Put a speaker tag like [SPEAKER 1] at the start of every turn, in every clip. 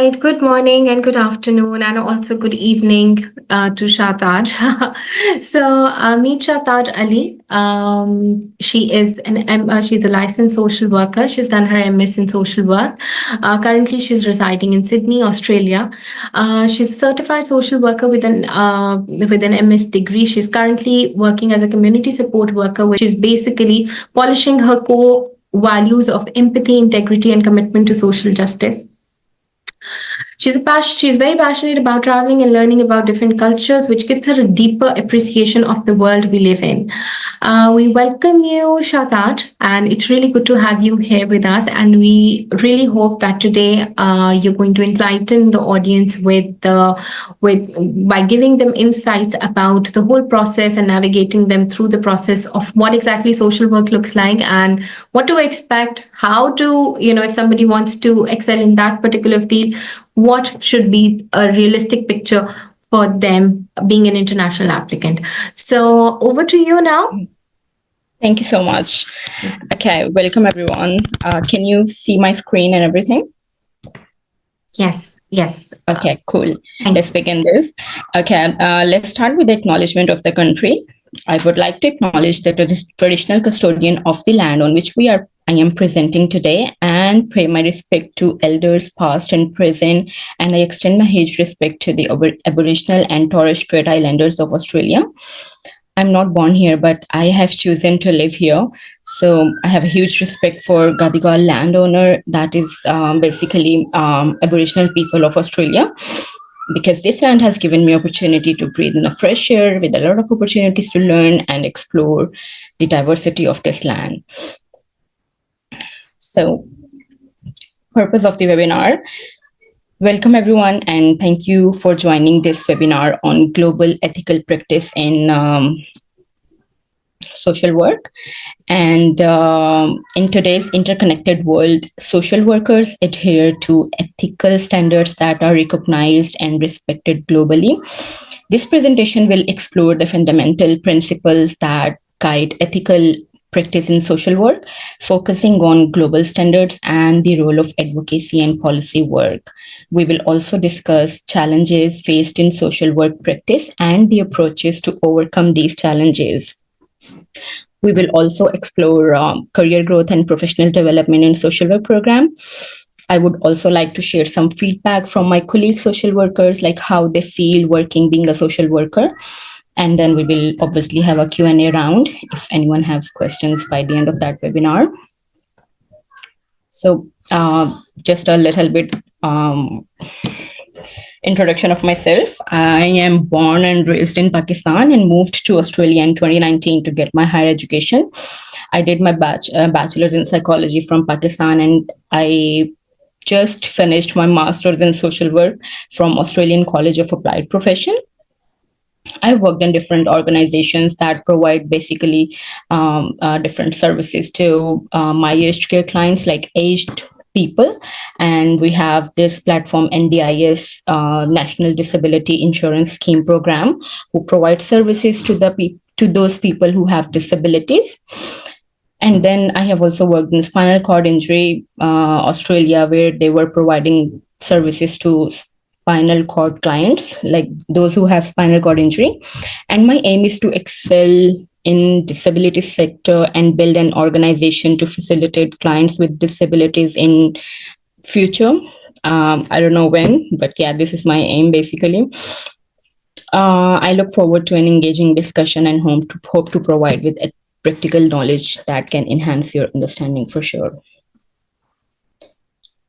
[SPEAKER 1] right, good morning and good afternoon, and also good evening to Shah Taj. Meet Shah Taj Ali. She's a licensed social worker. She's done her MS in social work. Currently, she's residing in Sydney, Australia. She's a certified social worker with an MS degree. She's currently working as a community support worker, which is basically polishing her core values of empathy, integrity, and commitment to social justice. She's very passionate about traveling and learning about different cultures, which gives her a deeper appreciation of the world we live in. We welcome you, Shatat, and it's really good to have you here with us. And we really hope that today you're going to enlighten the audience with by giving them insights about the whole process and navigating them through the process of what exactly social work looks like and what to expect, how to, if somebody wants to excel in that particular field, what should be a realistic picture for them being an international applicant. So over to you now.
[SPEAKER 2] Thank you so much. Okay, welcome everyone. Can you see my screen and everything?
[SPEAKER 1] Yes.
[SPEAKER 2] Okay, cool. Let's begin this. Okay, let's start with the acknowledgement of the country. I would like to acknowledge the traditional custodian of the land on which I am presenting today and pay my respect to elders past and present, and I extend my huge respect to the Aboriginal and Torres Strait Islanders of Australia. I'm not born here, but I have chosen to live here. So I have a huge respect for Gadigal landowner, that is basically Aboriginal people of Australia, because this land has given me opportunity to breathe in a fresh air with a lot of opportunities to learn and explore the diversity of this land. So, purpose of the webinar. Welcome everyone, and thank you for joining this webinar on global ethical practice in social work. And in today's interconnected world, social workers adhere to ethical standards that are recognized and respected globally. This presentation will explore the fundamental principles that guide ethical practice in social work, focusing on global standards and the role of advocacy and policy work. We will also discuss challenges faced in social work practice and the approaches to overcome these challenges. We will also explore career growth and professional development in social work program. I would also like to share some feedback from my colleagues, social workers, like how they feel working being a social worker. And then we will obviously have a Q&A round if anyone has questions by the end of that webinar. So just a little bit introduction of myself. I am born and raised in Pakistan and moved to Australia in 2019 to get my higher education. I did my bachelor's in psychology from Pakistan, and I just finished my master's in social work from Australian College of Applied Profession. I've worked in different organizations that provide basically different services to my aged care clients, like aged people. And we have this platform, NDIS, National Disability Insurance Scheme Program, who provide services to those people who have disabilities. And then I have also worked in spinal cord injury, Australia, where they were providing services to spinal cord clients, like those who have spinal cord injury. And my aim is to excel in disability sector and build an organization to facilitate clients with disabilities in future. I don't know when, but yeah, this is my aim basically. I look forward to an engaging discussion and hope to provide with a practical knowledge that can enhance your understanding for sure.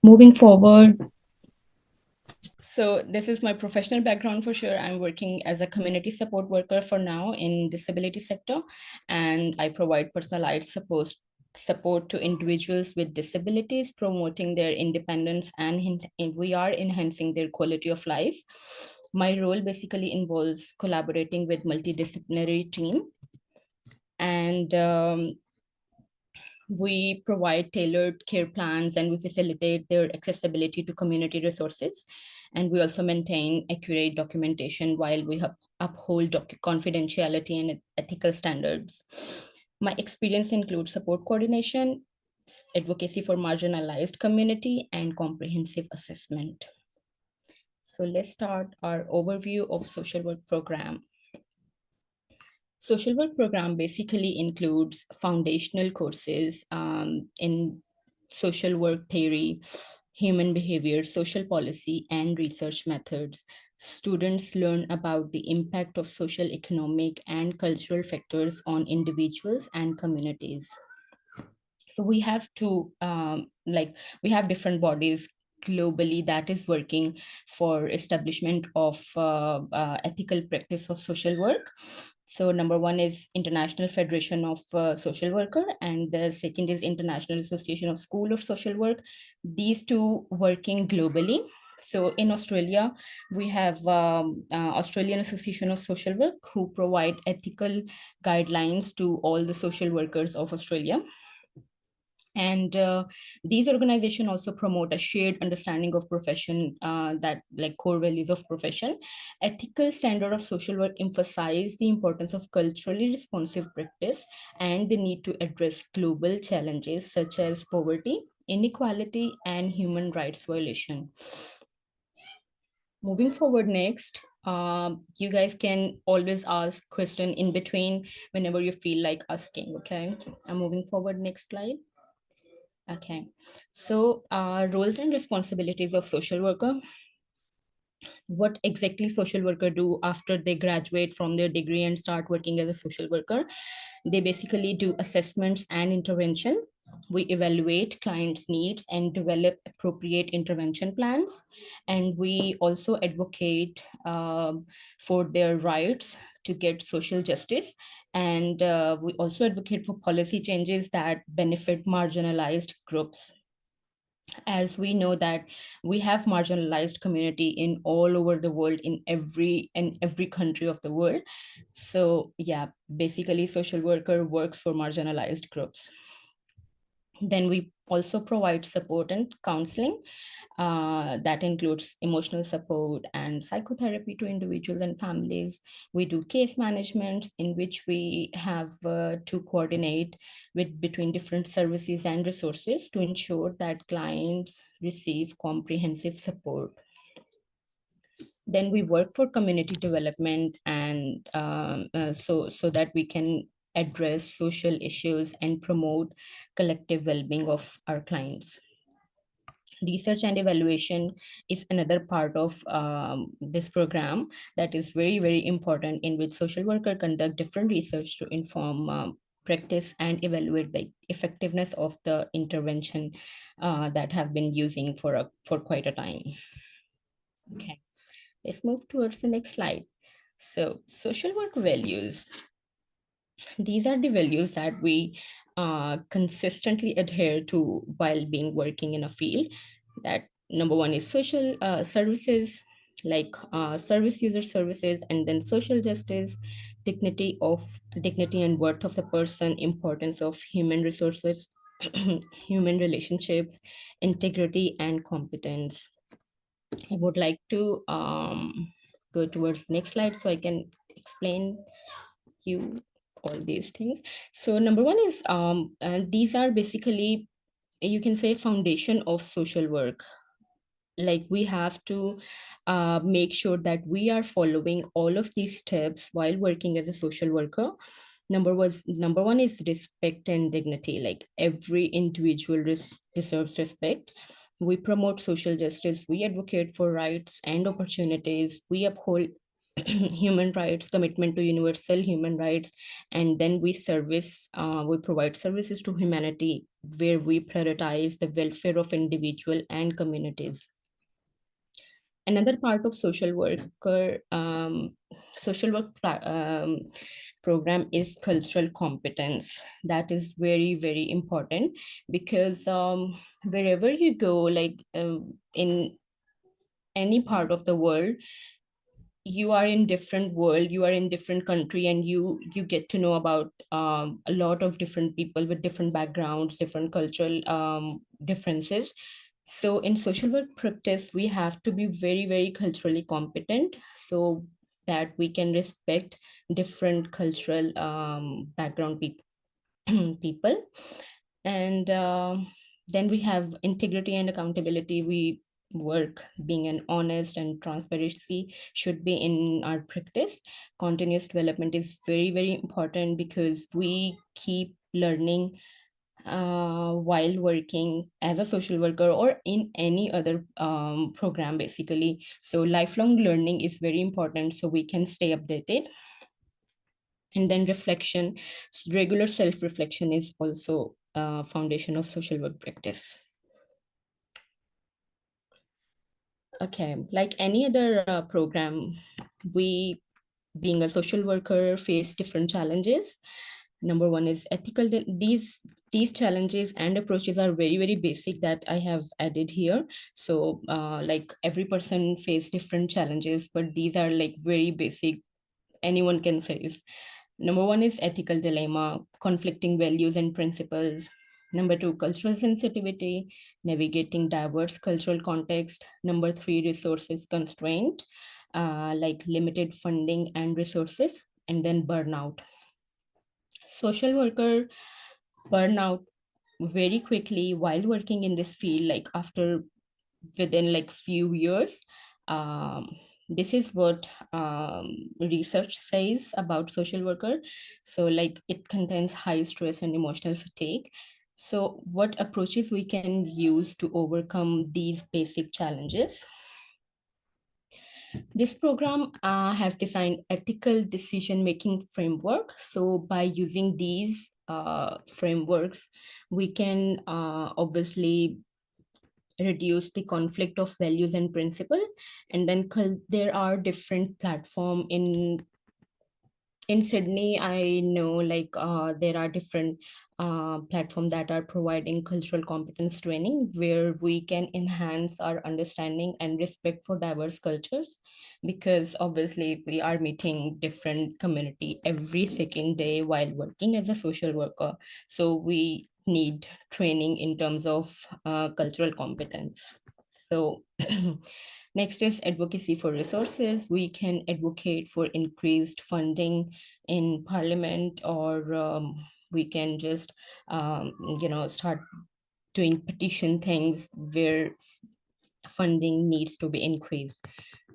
[SPEAKER 2] Moving forward, so this is my professional background for sure. I'm working as a community support worker for now in disability sector, and I provide personalized support to individuals with disabilities, promoting their independence, and we are enhancing their quality of life. My role basically involves collaborating with multidisciplinary team, and we provide tailored care plans, and we facilitate their accessibility to community resources. And we also maintain accurate documentation while we uphold confidentiality and ethical standards. My experience includes support coordination, advocacy for marginalized community, and comprehensive assessment. So let's start our overview of social work program. Social work program basically includes foundational courses in social work theory, human behavior, social policy, and research methods. Students learn about the impact of social, economic, and cultural factors on individuals and communities. So we have to we have different bodies globally that is working for establishment of ethical practice of social work. So number one is International Federation of Social Worker, and the second is International Association of School of Social Work. These two working globally. So in Australia, we have Australian Association of Social Work, who provide ethical guidelines to all the social workers of Australia. And these organizations also promote a shared understanding of profession, that like core values of profession. Ethical standard of social work emphasize the importance of culturally responsive practice and the need to address global challenges such as poverty, inequality, and human rights violation. Moving forward next, you guys can always ask question in between whenever you feel like asking. Okay, I'm moving forward. Next slide. Okay, so roles and responsibilities of social worker. What exactly social worker do after they graduate from their degree and start working as a social worker? They basically do assessments and intervention. We evaluate clients' needs and develop appropriate intervention plans. And we also advocate for their rights to get social justice. And we also advocate for policy changes that benefit marginalized groups, as we know that we have marginalized community in all over the world, in every country of the world. So yeah, basically social worker works for marginalized groups. Then we also provide support and counseling, that includes emotional support and psychotherapy to individuals and families. We do case management, in which we have to coordinate with between different services and resources to ensure that clients receive comprehensive support. Then we work for community development, and so that we can address social issues and promote collective well-being of our clients. Research and evaluation is another part of this program that is very, very important, in which social worker conduct different research to inform practice and evaluate the effectiveness of the intervention that have been using for quite a time. Okay, let's move towards the next slide. So social work values. These are the values that we consistently adhere to while being working in a field. That number one is social services, like service user services, and then social justice, dignity and worth of the person, importance of human resources, human relationships, integrity, and competence. I would like to go towards next slide so I can explain you all these things. So number one is these are basically, you can say, foundation of social work. Like we have to make sure that we are following all of these steps while working as a social worker. Number one is respect and dignity. Like every individual deserves respect. We promote social justice. We advocate for rights and opportunities. We uphold human rights, commitment to universal human rights, and then we provide services to humanity, where we prioritize the welfare of individual and communities. Another part of social work program is cultural competence. That is very, very important, because wherever you go, like in any part of the world, you are in different world, you are in different country, and you get to know about a lot of different people with different backgrounds, different cultural differences. So in social work practice, we have to be very, very culturally competent, so that we can respect different cultural background people. And then we have integrity and accountability. work, being an honest and transparency should be in our practice. Continuous development is very, very important because we keep learning while working as a social worker or in any other program, basically. So lifelong learning is very important so we can stay updated. And then reflection, regular self-reflection is also a foundation of social work practice. Okay, like any other program, we, being a social worker, face different challenges. Number one is ethical. These challenges and approaches are very, very basic that I have added here. So like every person face different challenges, but these are like very basic, anyone can face. Number one is ethical dilemma, conflicting values and principles. Number two, cultural sensitivity, navigating diverse cultural context. Number three, resources constraint, like limited funding and resources. And then burnout. Social worker burnout very quickly while working in this field, like after within like few years. um, this is what research says about social worker. So like it contains high stress and emotional fatigue. So what approaches we can use to overcome these basic challenges? This program have designed ethical decision making framework. So by using these frameworks, we can obviously reduce the conflict of values and principle. And then there are different platform in Sydney. I know like there are different platforms that are providing cultural competence training where we can enhance our understanding and respect for diverse cultures, because obviously we are meeting different community every second day while working as a social worker. So we need training in terms of cultural competence. So next is advocacy for resources. We can advocate for increased funding in parliament, or we can just start doing petition things where funding needs to be increased.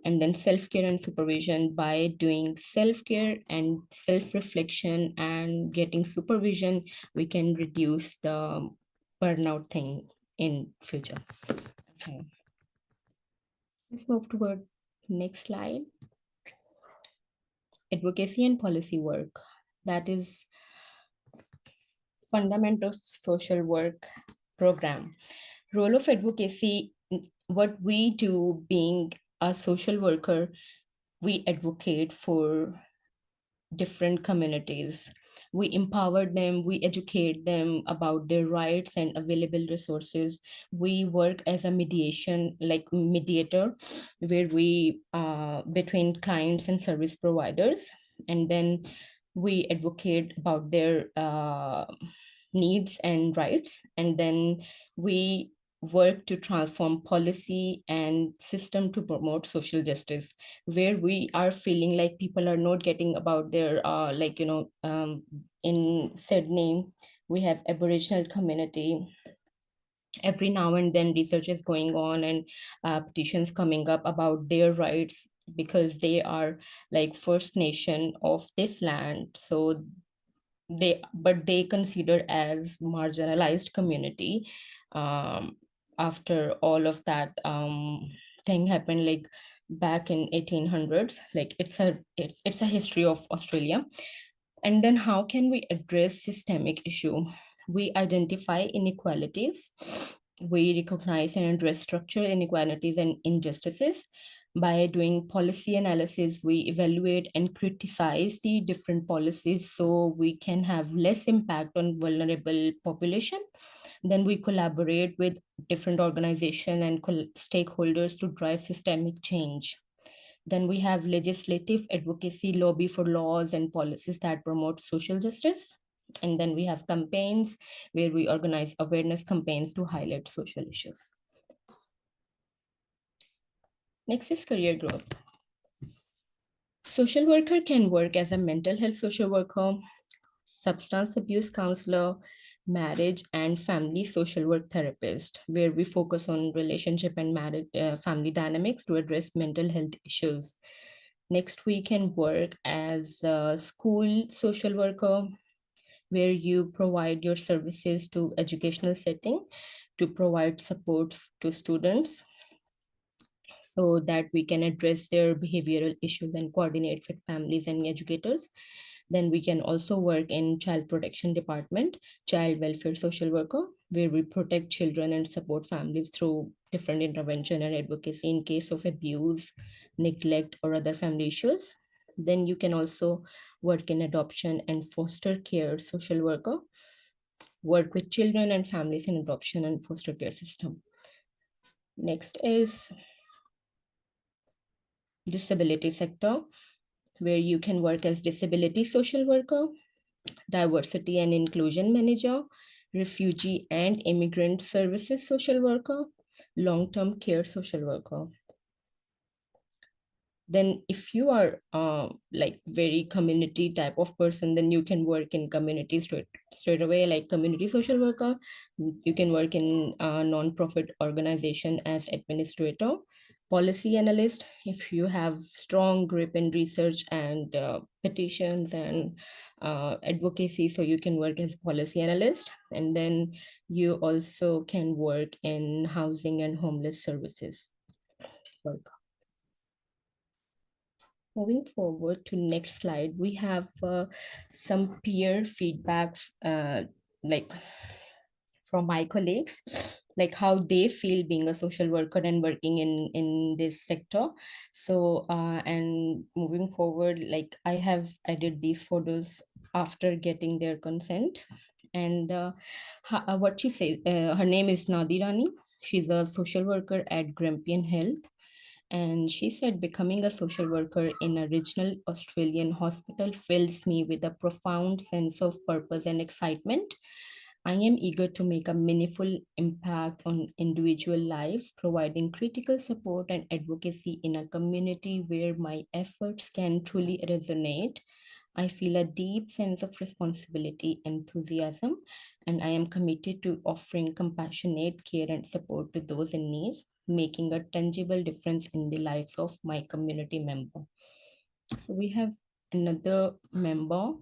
[SPEAKER 2] And then self-care and supervision. By doing self-care and self-reflection and getting supervision, we can reduce the burnout thing in future. Okay. Let's move toward next slide. Advocacy and policy work. That is fundamental social work program. Role of advocacy, what we do being a social worker, we advocate for different communities. We empower them, we educate them about their rights and available resources. We work as a mediation, like mediator, where we between clients and service providers. And then we advocate about their needs and rights. And then we work to transform policy and system to promote social justice, where we are feeling like people are not getting about their in Sydney we have Aboriginal community. Every now and then research is going on and petitions coming up about their rights, because they are like First Nation of this land. So they consider as marginalized community. um, After all of that thing happened, like back in 1800s, like it's a history of Australia. And then how can we address systemic issue? We identify inequalities, we recognize and address structural inequalities and injustices. By doing policy analysis, we evaluate and criticize the different policies so we can have less impact on vulnerable population. Then we collaborate with different organizations and stakeholders to drive systemic change. Then we have legislative advocacy, lobby for laws and policies that promote social justice. And then we have campaigns where we organize awareness campaigns to highlight social issues. Next is career growth. Social worker can work as a mental health social worker, substance abuse counselor, marriage and family social work therapist, where we focus on relationship and marriage, family dynamics to address mental health issues. Next, we can work as a school social worker, where you provide your services to educational setting to provide support to students so that we can address their behavioral issues and coordinate with families and educators. Then we can also work in child protection department, child welfare social worker, where we protect children and support families through different intervention and advocacy in case of abuse, neglect, or other family issues. Then you can also work in adoption and foster care social worker, work with children and families in adoption and foster care system. Next is disability sector, where you can work as disability social worker, diversity and inclusion manager, refugee and immigrant services social worker, long-term care social worker. Then if you are like very community type of person, then you can work in community straight away, like community social worker. You can work in a non-profit organization as administrator, policy analyst if you have strong grip in research and petitions and advocacy, so you can work as policy analyst. And then you also can work in housing and homeless services work. Moving forward to next slide, we have some peer feedbacks, like from my colleagues, like how they feel being a social worker and working in this sector. So and moving forward, like I have added these photos after getting their consent. And what she says, her name is Nadirani. She's a social worker at Grampian Health, and she said, becoming a social worker in a regional Australian hospital fills me with a profound sense of purpose and excitement. I am eager to make a meaningful impact on individual lives, providing critical support and advocacy in a community where my efforts can truly resonate. I feel a deep sense of responsibility, enthusiasm, and I am committed to offering compassionate care and support to those in need, making a tangible difference in the lives of my community member. So we have another member.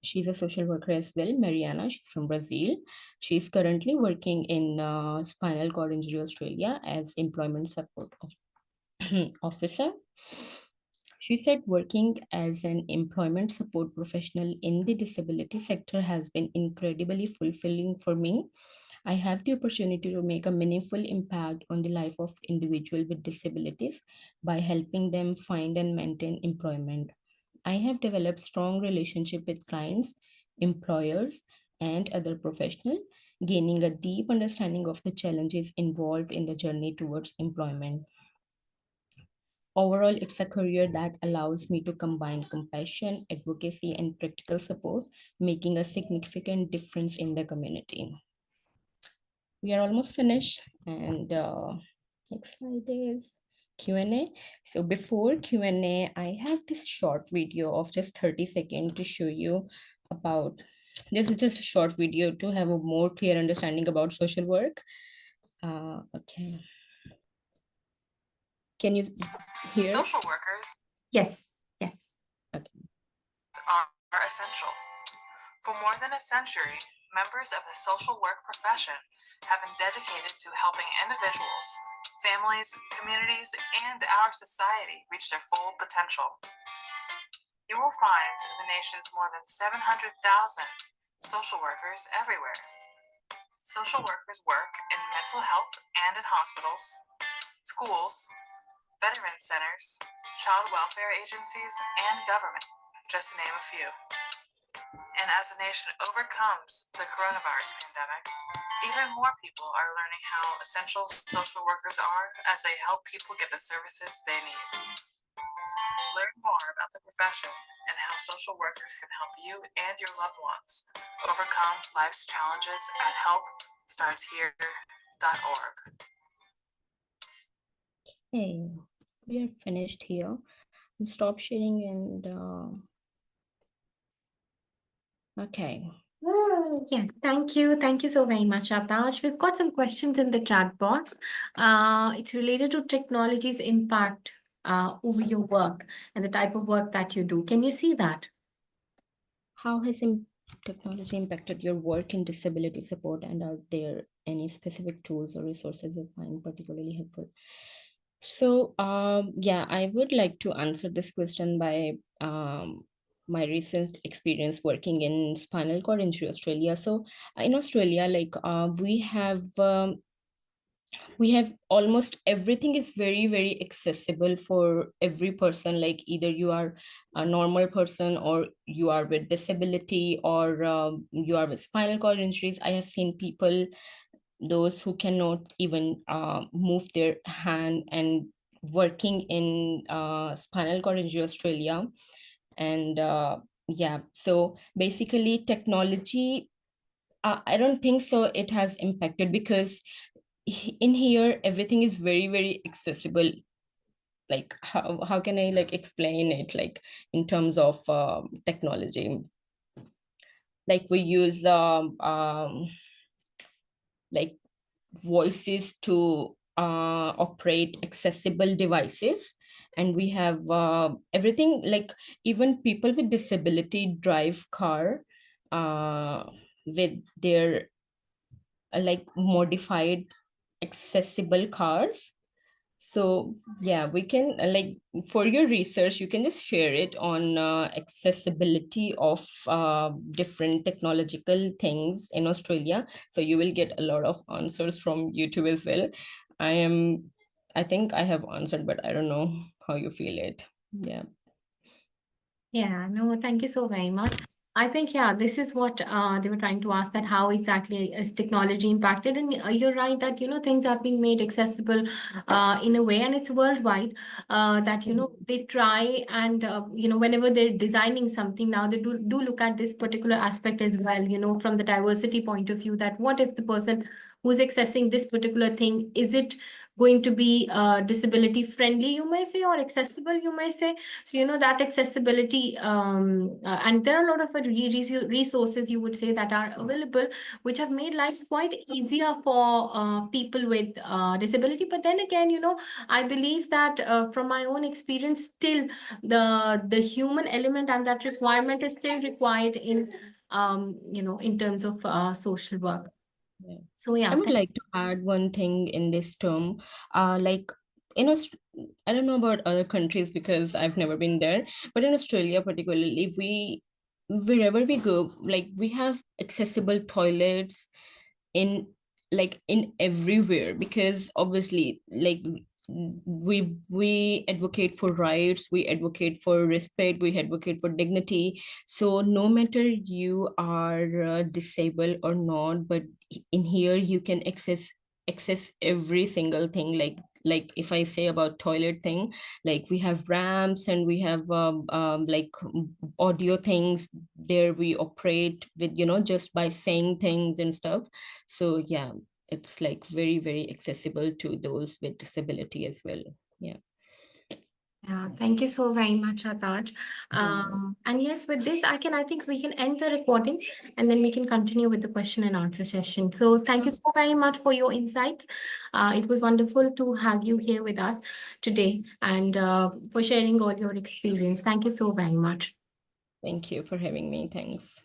[SPEAKER 2] She's a social worker as well, Mariana. She's from Brazil. She's currently working in Spinal Cord Injury Australia as employment support officer. She said, working as an employment support professional in the disability sector has been incredibly fulfilling for me. I have the opportunity to make a meaningful impact on the life of individuals with disabilities by helping them find and maintain employment. I have developed strong relationship with clients, employers, and other professionals, gaining a deep understanding of the challenges involved in the journey towards employment. Overall, it's a career that allows me to combine compassion, advocacy, and practical support, making a significant difference in the community. We are almost finished, and next slide is Q&A. So before Q&A, I have this short video of just 30 seconds to show you about, this is just a short video to have a more clear understanding about social work. Okay. Can you hear?
[SPEAKER 3] Social workers
[SPEAKER 1] Yes, yes.
[SPEAKER 2] Okay.
[SPEAKER 3] are essential. For more than a century, members of the social work profession have been dedicated to helping individuals, families, communities, and our society reach their full potential. You will find the nation's more than 700,000 social workers everywhere. Social workers work in mental health and in hospitals, schools, veteran centers, child welfare agencies, and government, just to name a few. And as the nation overcomes the coronavirus pandemic, even more people are learning how essential social workers are as they help people get the services they need. Learn more about the profession and how social workers can help you and your loved ones overcome life's challenges at helpstartshere.org.
[SPEAKER 2] Hey, we are finished here. Stop sharing and okay.
[SPEAKER 1] Yes, thank you. Thank you so very much, Atash. We've got some questions in the chat box. It's related to technology's impact over your work and the type of work that you do. Can you see that?
[SPEAKER 2] How has technology impacted your work in disability support, and are there any specific tools or resources you find particularly helpful? So, yeah, I would like to answer this question by my recent experience working in spinal cord injury Australia. So, in Australia, like we have almost everything is very very accessible for every person, like either you are a normal person or you are with disability or you are with spinal cord injuries. I have seen people, those who cannot even move their hand, and working in spinal cord injury Australia. And yeah, so basically technology, I don't think so it has impacted, because in here everything is very very accessible. Like how can I like explain it, like in terms of technology, like we use like voices to operate accessible devices, and we have everything, like even people with disability drive car uh, with their like modified accessible cars. So yeah, we can like for your research you can just share it on accessibility of different technological things in Australia, so you will get a lot of answers from YouTube as well. I think I have answered, but I don't know how you feel it. Yeah.
[SPEAKER 1] Yeah, no, thank you so very much. I think, yeah, this is what they were trying to ask, that how exactly is technology impacted? And you're right that, things are being made accessible in a way, and it's worldwide, that, they try and, whenever they're designing something now, they do look at this particular aspect as well, from the diversity point of view, that what if the person who's accessing this particular thing, is it going to be disability friendly, you may say, or accessible, you may say. So, that accessibility, and there are a lot of resources, you would say, that are available, which have made lives quite easier for people with disability. But then again, I believe that from my own experience, still the human element and that requirement is still required in terms of social work.
[SPEAKER 2] Yeah.
[SPEAKER 1] So
[SPEAKER 2] I
[SPEAKER 1] yeah,
[SPEAKER 2] would like to add one thing in this term. Like in I don't know about other countries because I've never been there, but in Australia particularly, wherever we go, like we have accessible toilets in in everywhere, because obviously like we advocate for rights, we advocate for respect, we advocate for dignity. So no matter you are disabled or not, but in here you can access every single thing, like if I say about toilet thing, like we have ramps and we have audio things there, we operate with just by saying things and stuff. So yeah, it's like very very accessible to those with disability as well. Yeah.
[SPEAKER 1] Yeah, thank you so very much, Ataj.
[SPEAKER 2] Yes.
[SPEAKER 1] And yes, with this, I think we can end the recording, and then we can continue with the question and answer session. So thank you so very much for your insights. It was wonderful to have you here with us today, and for sharing all your experience. Thank you so very much.
[SPEAKER 2] Thank you for having me. Thanks.